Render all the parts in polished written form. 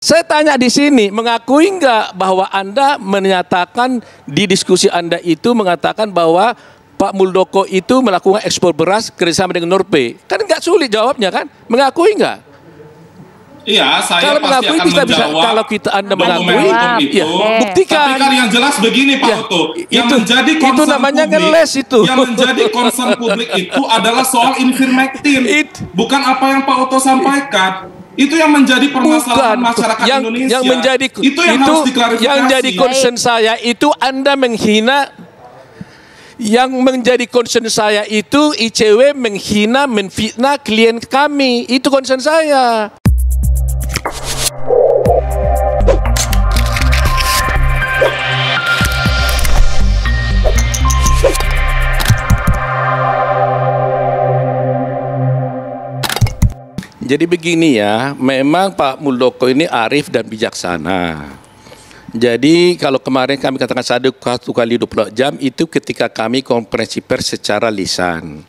Saya tanya di sini, mengakui nggak bahwa Anda menyatakan di diskusi Anda itu mengatakan bahwa Pak Muldoko itu melakukan ekspor beras kerjasama dengan Norpe? Kan nggak sulit jawabnya kan? Mengakui nggak? Iya, saya kalau pasti mengakui akan kita bisa, menjawab. kalau kita Anda mengakui, itu, ya, buktikan. Tapi kan yang jelas begini Pak Oto, yang menjadi concern itu namanya publik, ngeles itu. yang menjadi concern publik itu adalah soal ivermectin, bukan apa yang Pak Oto sampaikan. Itu yang menjadi permasalahan masyarakat Indonesia. Yang menjadi itu yang harus diklarifikasi. Yang jadi concern saya itu Anda menghina. Yang menjadi concern saya itu ICW menghina, menfitnah klien kami. Itu concern saya. Jadi begini ya, memang Pak Muldoko ini arif dan bijaksana. Jadi kalau kemarin kami katakan 1 kali 24 jam itu ketika kami konferensi pers secara lisan.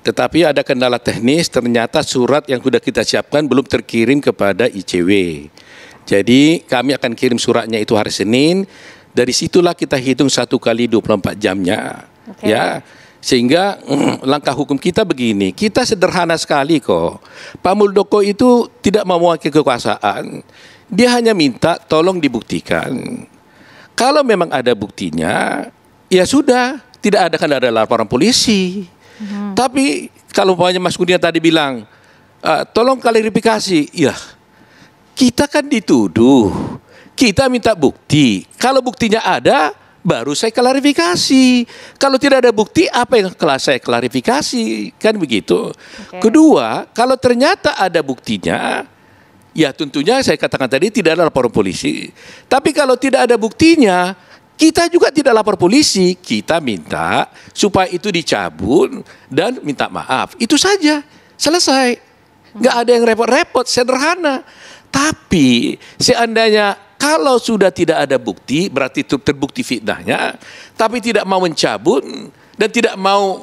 Tetapi ada kendala teknis, ternyata surat yang sudah kita siapkan belum terkirim kepada ICW. Jadi kami akan kirim suratnya itu hari Senin. Dari situlah kita hitung 1 kali 24 jamnya. Okay. Ya. Sehingga langkah hukum kita begini, kita sederhana sekali kok. Pak Muldoko itu tidak mewakili kekuasaan, dia hanya minta tolong dibuktikan. Kalau memang ada buktinya, ya sudah, tidak ada laporan polisi. Tapi kalau umpamanya Mas Kurnia tadi bilang, tolong klarifikasi, ya kita kan dituduh, kita minta bukti. Kalau buktinya ada, baru saya klarifikasi. Kalau tidak ada bukti, apa yang saya klarifikasi? Kan begitu. Okay. Kedua, kalau ternyata ada buktinya, ya tentunya saya katakan tadi tidak ada laporan polisi. Tapi kalau tidak ada buktinya, kita juga tidak lapor polisi. Kita minta supaya itu dicabut dan minta maaf. Itu saja. Selesai. Nggak ada yang repot-repot, sederhana. Tapi seandainya kalau sudah tidak ada bukti, berarti terbukti fitnahnya, tapi tidak mau mencabut dan tidak mau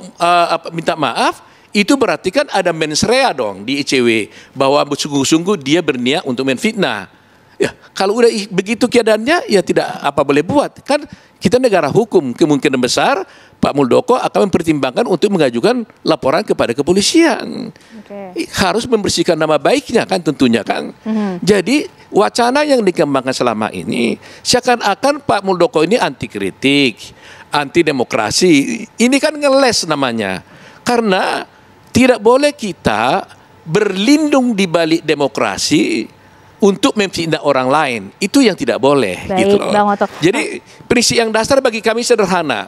minta maaf, itu berarti kan ada mens rea dong di ICW, bahwa sungguh-sungguh dia berniat untuk menfitnah. Ya, kalau udah begitu keadaannya, ya tidak apa boleh buat. Kan kita negara hukum, kemungkinan besar Pak Muldoko akan mempertimbangkan untuk mengajukan laporan kepada kepolisian. Okay. Harus membersihkan nama baiknya kan tentunya kan. Jadi wacana yang dikembangkan selama ini seakan-akan Pak Muldoko ini anti kritik, anti demokrasi. Ini kan ngeles namanya. Karena tidak boleh kita berlindung di balik demokrasi untuk memfitnah orang lain. Itu yang tidak boleh. Baik, gitu loh. Bang Oto. Jadi prinsip yang dasar bagi kami sederhana.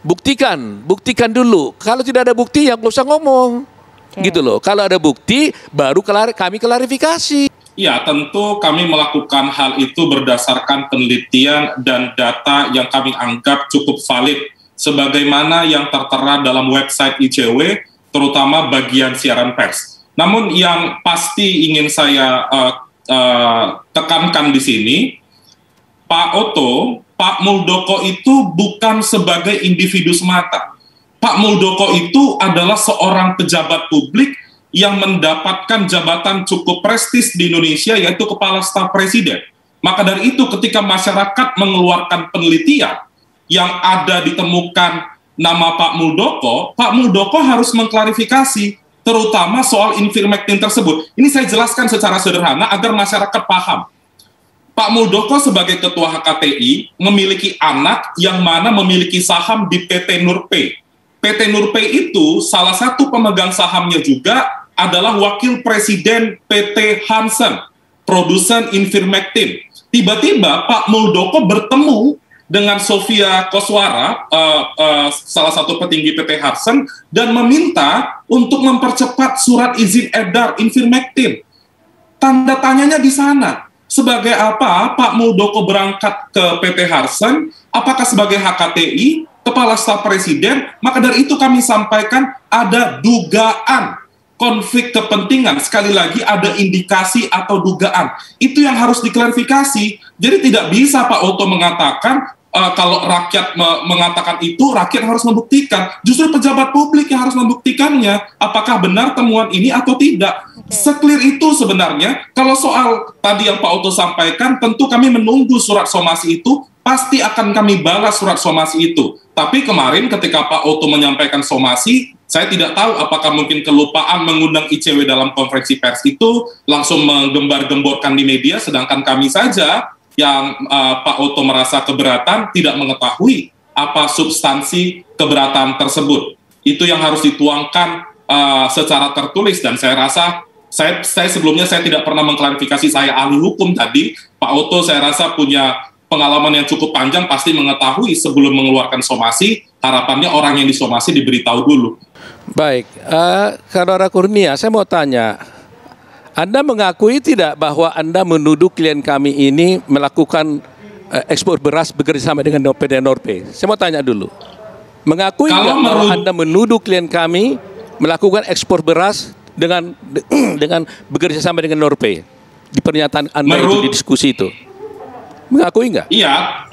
Buktikan dulu. Kalau tidak ada bukti, ya nggak usah ngomong. Okay. Gitu loh. Kalau ada bukti, baru kami klarifikasi. Ya, tentu kami melakukan hal itu berdasarkan penelitian dan data yang kami anggap cukup valid, sebagaimana yang tertera dalam website ICW, terutama bagian siaran pers. Namun yang pasti ingin saya tekankan di sini, Pak Oto, Pak Muldoko itu bukan sebagai individu semata. Pak Muldoko itu adalah seorang pejabat publik yang mendapatkan jabatan cukup prestis di Indonesia, yaitu Kepala Staf Presiden. Maka dari itu ketika masyarakat mengeluarkan penelitian yang ada ditemukan nama Pak Muldoko harus mengklarifikasi, terutama soal ivermectin tersebut. Ini saya jelaskan secara sederhana agar masyarakat paham. Pak Muldoko sebagai Ketua HKTI memiliki anak yang mana memiliki saham di PT Nurpe. PT Nurpe itu salah satu pemegang sahamnya juga adalah Wakil Presiden PT Hansen, produsen ivermectin. Tiba-tiba Pak Muldoko bertemu dengan Sofia Koswara, salah satu petinggi PT Hansen, dan meminta untuk mempercepat surat izin edar ivermectin. Tanda tanyanya di sana. Sebagai apa Pak Muldoko berangkat ke PT Hansen? Apakah sebagai HKTI, Kepala Staf Presiden? Maka dari itu kami sampaikan ada dugaan konflik kepentingan. Sekali lagi ada indikasi atau dugaan. Itu yang harus diklarifikasi. Jadi tidak bisa Pak Oto mengatakan kalau rakyat mengatakan itu, rakyat harus membuktikan. Justru pejabat publik yang harus membuktikannya. Apakah benar temuan ini atau tidak. Seklir itu sebenarnya. Kalau soal tadi yang Pak Oto sampaikan, tentu kami menunggu surat somasi itu. Pasti akan kami balas surat somasi itu. Tapi kemarin ketika Pak Oto menyampaikan somasi, saya tidak tahu apakah mungkin kelupaan mengundang ICW dalam konferensi pers itu, langsung menggembar-gemborkan di media, sedangkan kami saja yang Pak Oto merasa keberatan tidak mengetahui apa substansi keberatan tersebut. Itu yang harus dituangkan secara tertulis, dan saya rasa saya sebelumnya saya tidak pernah mengklarifikasi, saya ahli hukum tadi. Pak Oto saya rasa punya pengalaman yang cukup panjang, pasti mengetahui sebelum mengeluarkan somasi, harapannya orang yang disomasi diberitahu dulu. Baik, Saudara Kurnia, saya mau tanya, Anda mengakui tidak bahwa Anda menuduh klien kami ini melakukan ekspor beras bekerjasama dengan PT Norpe? Saya mau tanya dulu, mengakui nggak bahwa Anda menuduh klien kami melakukan ekspor beras dengan bekerjasama dengan Norpe? Di pernyataan Anda itu, di diskusi itu, mengakui nggak? Iya,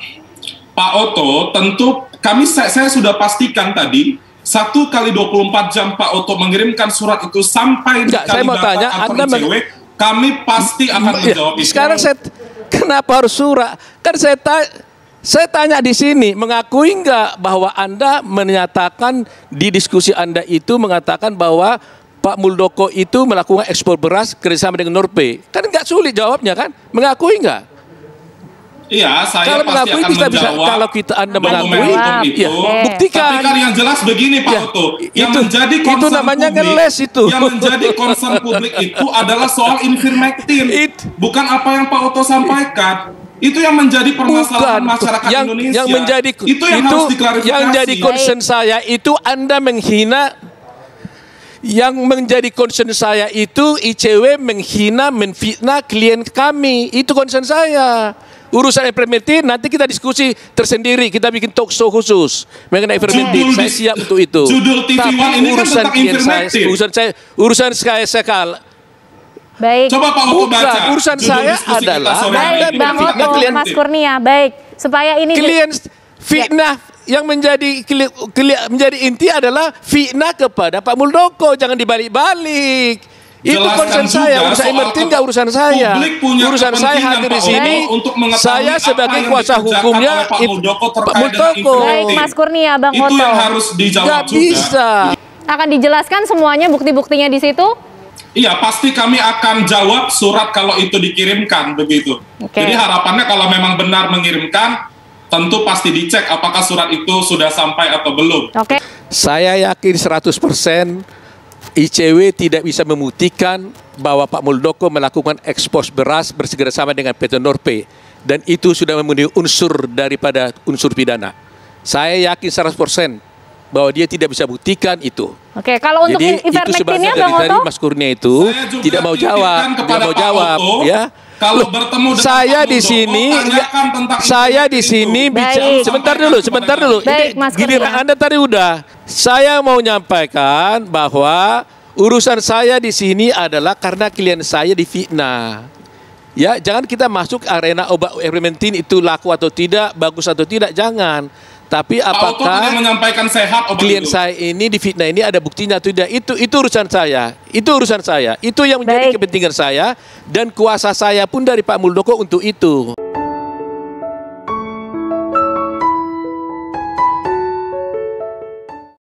Pak Oto, tentu saya sudah pastikan tadi, 1 kali 24 jam Pak Oto mengirimkan surat itu sampai di Kalibata atau ICW, kami pasti akan menjawab itu. Sekarang kenapa harus surat? Kan saya tanya di sini, mengakui nggak bahwa Anda menyatakan di diskusi Anda itu mengatakan bahwa Pak Muldoko itu melakukan ekspor beras kerjasama dengan Norpe? Kan nggak sulit jawabnya kan? Mengakui nggak? Iya, saya kalau pasti akan menjawab. Kalau Anda mengakui, itu, buktikan. Tapi kan yang jelas begini Pak Oto, yang menjadi concern itu namanya publik, ngeles itu. Yang menjadi concern publik itu adalah soal ivermectin, bukan apa yang Pak Oto sampaikan. Itu yang menjadi permasalahan masyarakat Indonesia. Itu yang harus diklarifikasi. Yang jadi concern saya itu Anda menghina. Yang menjadi concern saya itu ICW menghina, menfitnah klien kami. Itu concern saya. Urusan ivermectin nanti kita diskusi tersendiri, kita bikin talk show khusus mengenai ivermectin. Saya siap untuk itu. Judul TV One ini kan tentang ivermectin. Urusan saya baik. Coba Pak Oto baca. Urusan saya adalah baik, Bang Oto, Mas Kurnia. Baik, supaya ini klien fitnah yang menjadi inti adalah fitnah kepada Pak Muldoko, jangan dibalik-balik. Itu concern saya, urusan ivermectin nggak urusan saya. Urusan saya hadir di sini, saya sebagai kuasa hukumnya Pak Muldoko. Baik, Mas Kurnia, Bang Oto. Itu yang harus dijawab nggak bisa. Akan dijelaskan semuanya bukti-buktinya di situ? Iya, pasti kami akan jawab surat kalau itu dikirimkan, begitu. Jadi harapannya kalau memang benar mengirimkan, tentu pasti dicek apakah surat itu sudah sampai atau belum. Saya yakin 100% ICW tidak bisa membuktikan bahwa Pak Muldoko melakukan ekspor beras bersama dengan PT Norpe, dan itu sudah memenuhi unsur daripada unsur pidana. Saya yakin 100% bahwa dia tidak bisa buktikan itu. Kalau untuk ivermectinnya Bang Oto, Mas Kurnia itu tidak mau jawab, ya. Kalau bertemu dengan saya di sini, saya di sini bicara. Sebentar dulu. Baik, Mas Kurnia. Giliran Anda tadi udah. Saya mau nyampaikan bahwa urusan saya di sini adalah karena klien saya difitnah. Ya, jangan kita masuk arena obat ivermectin itu laku atau tidak, bagus atau tidak, jangan. Tapi apakah menyampaikan sehat klien saya ini difitnah ini ada buktinya atau tidak? Itu urusan saya. Itu urusan saya. Itu yang menjadi kepentingan saya dan kuasa saya pun dari Pak Muldoko untuk itu.